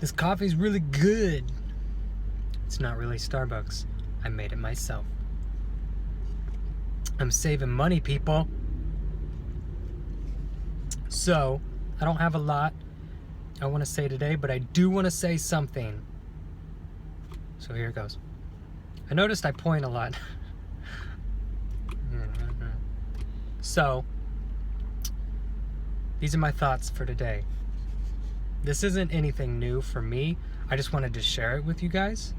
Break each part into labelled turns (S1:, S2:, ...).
S1: This coffee's really good. It's not really Starbucks. I made it myself. I'm saving money, people. So, I don't have a lot I want to say today, but I do want to say something. So here it goes. I noticed I point a lot. So, these are my thoughts for today. This isn't anything new for me. I just wanted to share it with you guys.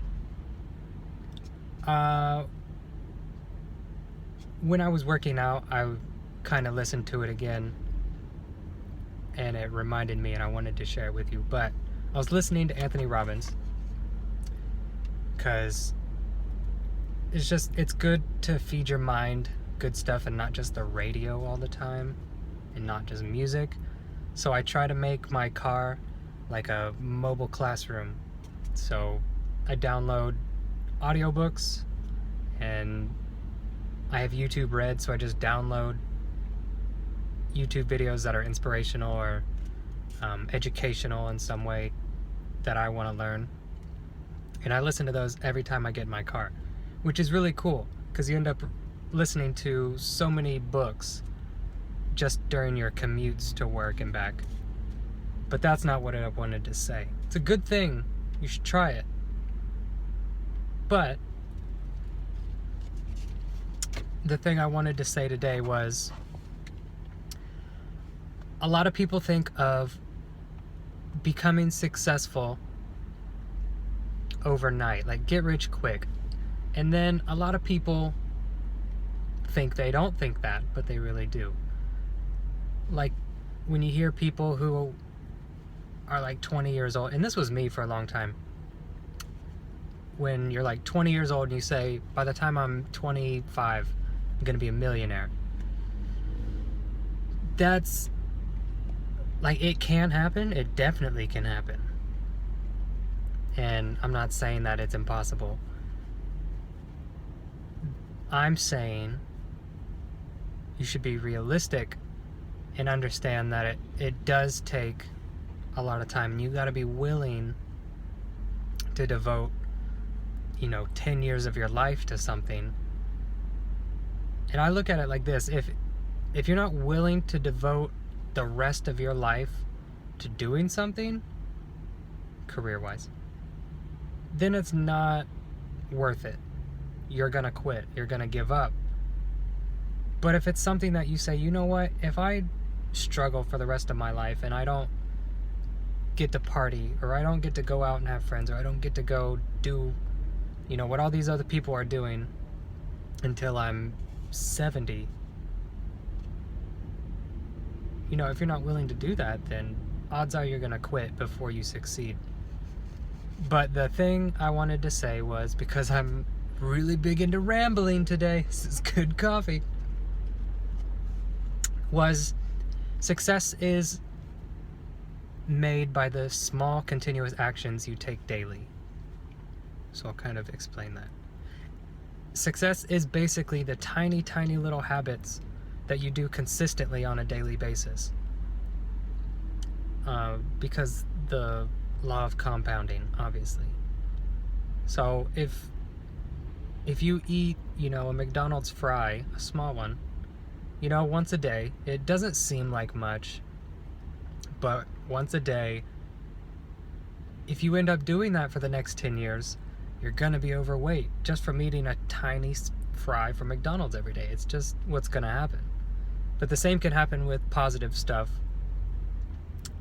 S1: When I was working out, I kind of listened to it again, and it reminded me, and I wanted to share it with you. But I was listening to Anthony Robbins because it's good to feed your mind good stuff and not just the radio all the time and not just music. So I try to make my car like a mobile classroom. So I download audiobooks, and I have YouTube Red, so I just download YouTube videos that are inspirational or educational in some way that I want to learn. And I listen to those every time I get in my car, which is really cool because you end up listening to so many books just during your commutes to work and back. But that's not what I wanted to say. It's a good thing. You should try it. But the thing I wanted to say today was, a lot of people think of becoming successful overnight, like get rich quick. And then a lot of people think they don't think that, but they really do. Like when you hear people who are like 20 years old, and this was me for a long time. When you're like 20 years old and you say, by the time I'm 25, I'm gonna be a millionaire. That's like, it can happen. It definitely can happen. And I'm not saying that it's impossible. I'm saying you should be realistic and understand that it does take a lot of time. And you got to be willing to devote 10 years of your life to something. And I look at it like this: if you're not willing to devote the rest of your life to doing something career-wise, then it's not worth it. You're gonna quit. You're gonna give up. But if it's something that you say, you know what, if I struggle for the rest of my life and I don't get to party, or I don't get to go out and have friends, or I don't get to go do what all these other people are doing until I'm 70, if you're not willing to do that, then odds are you're gonna quit before you succeed. But the thing I wanted to say was, because I'm really big into rambling today, this is good coffee, was success is made by the small continuous actions you take daily. So I'll kind of explain that. Success is basically the tiny, tiny little habits that you do consistently on a daily basis. Because the law of compounding, obviously. So if you eat, a McDonald's fry, a small one, once a day, it doesn't seem like much, but once a day, if you end up doing that for the next 10 years, you're gonna be overweight just from eating a tiny fry from McDonald's every day. It's just what's gonna happen. But the same can happen with positive stuff.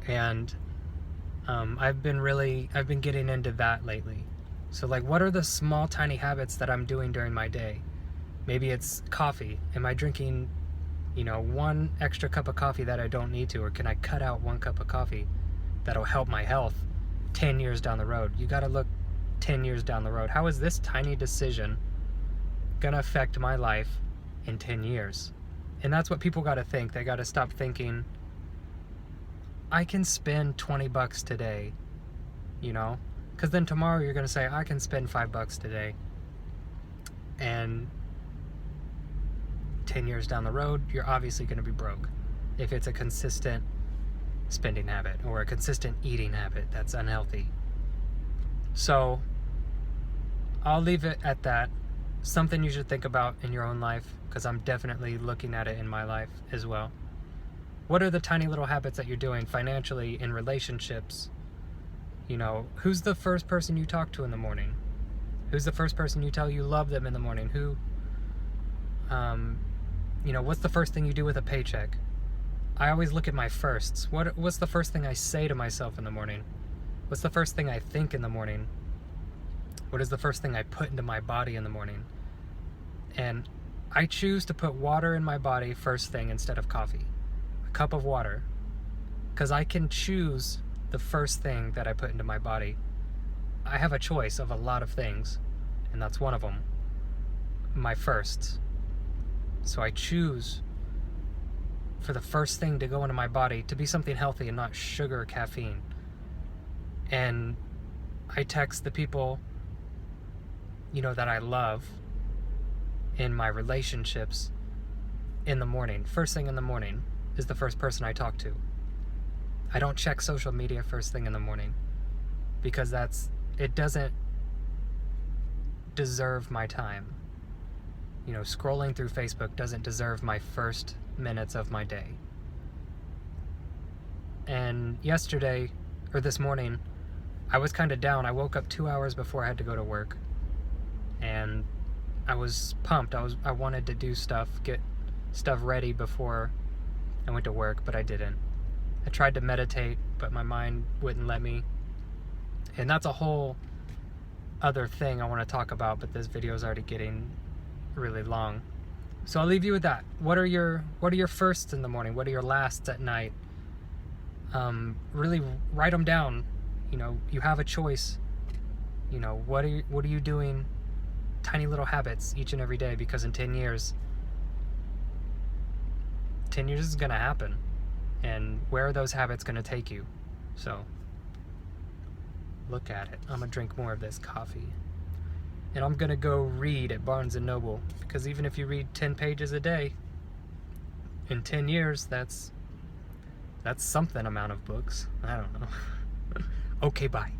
S1: And I've been getting into that lately. So like, what are the small tiny habits that I'm doing during my day? Maybe it's coffee. Am I drinking one extra cup of coffee that I don't need to, or can I cut out one cup of coffee that'll help my health 10 years down the road? You got to look 10 years down the road. How is this tiny decision gonna affect my life in 10 years? And that's what people got to think. They got to stop thinking, I can spend $20 today, because then tomorrow you're gonna say, I can spend $5 today. And 10 years down the road, you're obviously going to be broke if it's a consistent spending habit or a consistent eating habit that's unhealthy. So I'll leave it at that. Something you should think about in your own life, because I'm definitely looking at it in my life as well. What are the tiny little habits that you're doing financially, in relationships? You know, who's the first person you talk to in the morning? Who's the first person you tell you love them in the morning? What's the first thing you do with a paycheck? I always look at my firsts. What's the first thing I say to myself in the morning? What's the first thing I think in the morning? What is the first thing I put into my body in the morning? And I choose to put water in my body first thing instead of coffee. A cup of water. Because I can choose the first thing that I put into my body. I have a choice of a lot of things, and that's one of them. My firsts. So I choose for the first thing to go into my body to be something healthy and not sugar or caffeine. And I text the people, that I love in my relationships in the morning. First thing in the morning is the first person I talk to. I don't check social media first thing in the morning because it doesn't deserve my time. Scrolling through Facebook doesn't deserve my first minutes of my day. And this morning, I was kind of down. I woke up 2 hours before I had to go to work. And I was pumped. I wanted to do stuff, get stuff ready before I went to work, but I didn't. I tried to meditate, but my mind wouldn't let me. And that's a whole other thing I want to talk about, but this video is already getting really long. So I'll leave you with that. What are your firsts in the morning? What are your lasts at night? Really write them down. You have a choice. What are you doing? Tiny little habits each and every day, because in 10 years is going to happen. And where are those habits going to take you? So look at it. I'm going to drink more of this coffee. And I'm going to go read at Barnes & Noble, because even if you read 10 pages a day, in 10 years, that's something amount of books. I don't know. Okay, bye.